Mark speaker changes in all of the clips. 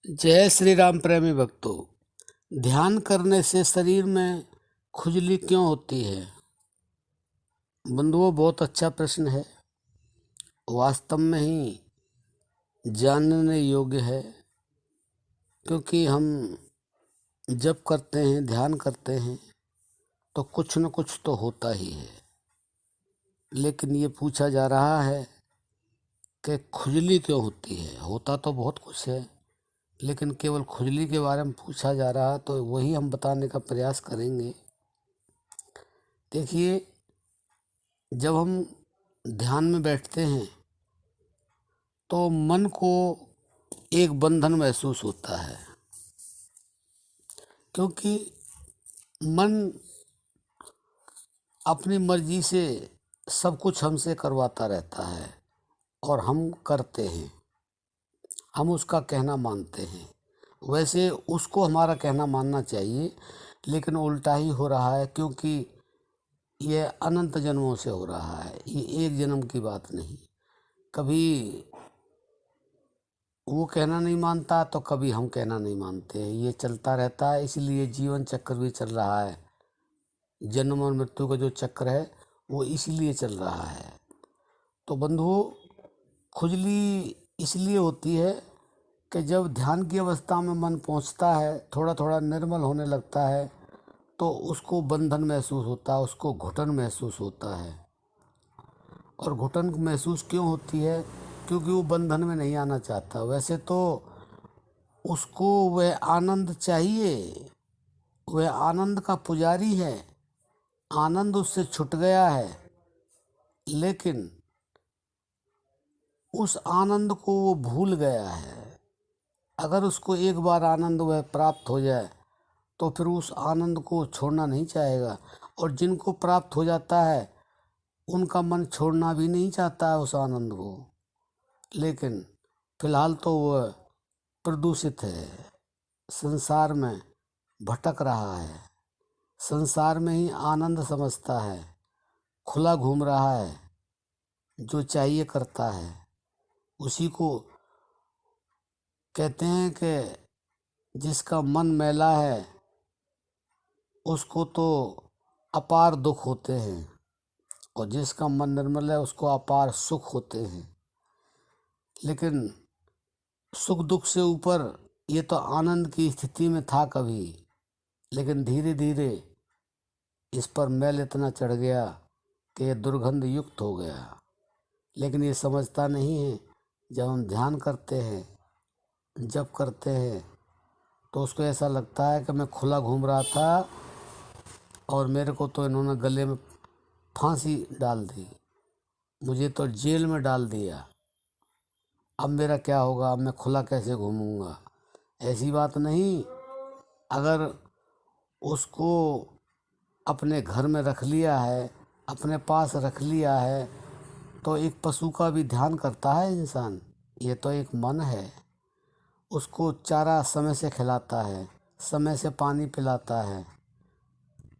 Speaker 1: जय श्री राम प्रेमी भक्तों। ध्यान करने से शरीर में खुजली क्यों होती है? बंधुओं, बहुत अच्छा प्रश्न है। वास्तव में ही जानने योग्य है, क्योंकि हम जब करते हैं, ध्यान करते हैं, तो कुछ न कुछ तो होता ही है। लेकिन ये पूछा जा रहा है कि खुजली क्यों होती है। होता तो बहुत कुछ है, लेकिन केवल खुजली के बारे में पूछा जा रहा है, तो वही हम बताने का प्रयास करेंगे। देखिए, जब हम ध्यान में बैठते हैं तो मन को एक बंधन महसूस होता है, क्योंकि मन अपनी मर्जी से सब कुछ हमसे करवाता रहता है और हम करते हैं, हम उसका कहना मानते हैं। वैसे उसको हमारा कहना मानना चाहिए, लेकिन उल्टा ही हो रहा है, क्योंकि ये अनंत जन्मों से हो रहा है। ये एक जन्म की बात नहीं। कभी वो कहना नहीं मानता तो कभी हम कहना नहीं मानते हैं। ये चलता रहता है, इसलिए जीवन चक्र भी चल रहा है। जन्म और मृत्यु का जो चक्र है वो इसीलिए चल रहा है। तो बंधुओं, खुजली इसलिए होती है कि जब ध्यान की अवस्था में मन पहुंचता है, थोड़ा थोड़ा निर्मल होने लगता है, तो उसको बंधन महसूस होता है, उसको घुटन महसूस होता है। और घुटन महसूस क्यों होती है? क्योंकि वो बंधन में नहीं आना चाहता। वैसे तो उसको वह आनंद चाहिए, वह आनंद का पुजारी है, आनंद उससे छूट गया है, लेकिन उस आनंद को वो भूल गया है। अगर उसको एक बार आनंद वह प्राप्त हो जाए तो फिर उस आनंद को छोड़ना नहीं चाहेगा। और जिनको प्राप्त हो जाता है उनका मन छोड़ना भी नहीं चाहता है उस आनंद को। लेकिन फिलहाल तो वह प्रदूषित है, संसार में भटक रहा है, संसार में ही आनंद समझता है, खुला घूम रहा है, जो चाहिए करता है। उसी को कहते हैं कि जिसका मन मैला है उसको तो अपार दुख होते हैं, और जिसका मन निर्मल है उसको अपार सुख होते हैं। लेकिन सुख दुख से ऊपर ये तो आनंद की स्थिति में था कभी, लेकिन धीरे धीरे इस पर मैल इतना चढ़ गया कि ये दुर्गंध युक्त हो गया। लेकिन ये समझता नहीं है। जब हम ध्यान करते हैं, जब करते हैं, तो उसको ऐसा लगता है कि मैं खुला घूम रहा था और मेरे को तो इन्होंने गले में फांसी डाल दी, मुझे तो जेल में डाल दिया। अब मेरा क्या होगा? अब मैं खुला कैसे घूमूंगा? ऐसी बात नहीं। अगर उसको अपने घर में रख लिया है, अपने पास रख लिया है, तो एक पशु का भी ध्यान करता है इंसान। ये तो एक मन है, उसको चारा समय से खिलाता है, समय से पानी पिलाता है,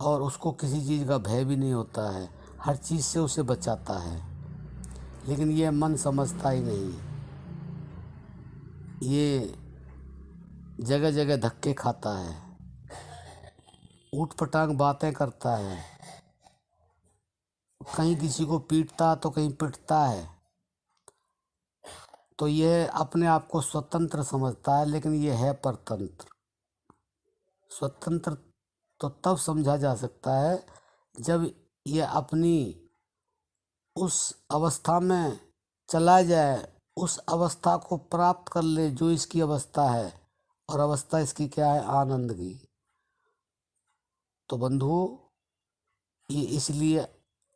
Speaker 1: और उसको किसी चीज़ का भय भी नहीं होता है, हर चीज़ से उसे बचाता है। लेकिन ये मन समझता ही नहीं। ये जगह जगह धक्के खाता है, ऊट पटांग बातें करता है, कहीं किसी को पीटता तो कहीं पिटता है। तो यह अपने आप को स्वतंत्र समझता है, लेकिन यह है परतंत्र। स्वतंत्र तो तब समझा जा सकता है जब यह अपनी उस अवस्था में चला जाए, उस अवस्था को प्राप्त कर ले जो इसकी अवस्था है। और अवस्था इसकी क्या है? आनंद की। तो बंधुओं, ये इसलिए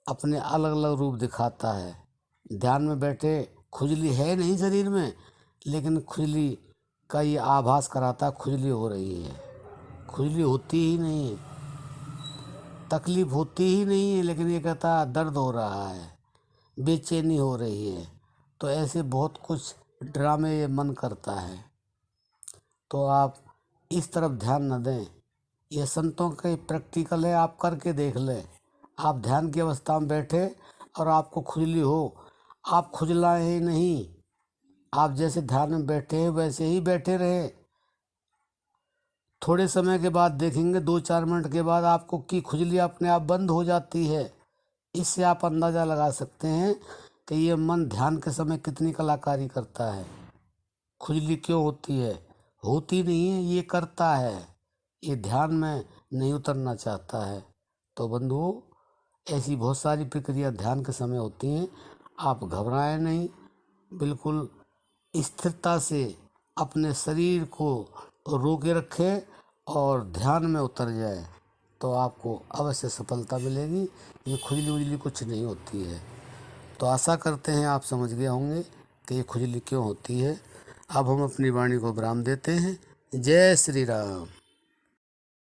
Speaker 1: अपने अलग अलग रूप दिखाता है। ध्यान में बैठे खुजली है नहीं शरीर में, लेकिन खुजली का ये आभास कराता है खुजली हो रही है। खुजली होती ही नहीं है, तकलीफ होती ही नहीं है, लेकिन ये कहता है दर्द हो रहा है, बेचैनी हो रही है। तो ऐसे बहुत कुछ ड्रामे ये मन करता है। तो आप इस तरफ ध्यान न दें। ये संतों के प्रैक्टिकल है, आप करके देख लें। आप ध्यान की अवस्था में बैठे और आपको खुजली हो, आप खुजलाए ही नहीं। आप जैसे ध्यान में बैठे हैं वैसे ही बैठे रहे, थोड़े समय के बाद देखेंगे 2-4 मिनट के बाद आपको कि खुजली अपने आप बंद हो जाती है। इससे आप अंदाज़ा लगा सकते हैं कि ये मन ध्यान के समय कितनी कलाकारी करता है। खुजली क्यों होती है? होती नहीं है, ये करता है, ये ध्यान में नहीं उतरना चाहता है। तो बंधुओं, ऐसी बहुत सारी प्रक्रिया ध्यान के समय होती हैं। आप घबराएं नहीं, बिल्कुल स्थिरता से अपने शरीर को रोके रखें और ध्यान में उतर जाए, तो आपको अवश्य सफलता मिलेगी। ये खुजली उजली कुछ नहीं होती है। तो आशा करते हैं आप समझ गए होंगे कि ये खुजली क्यों होती है। अब हम अपनी वाणी को विराम देते हैं। जय श्री राम।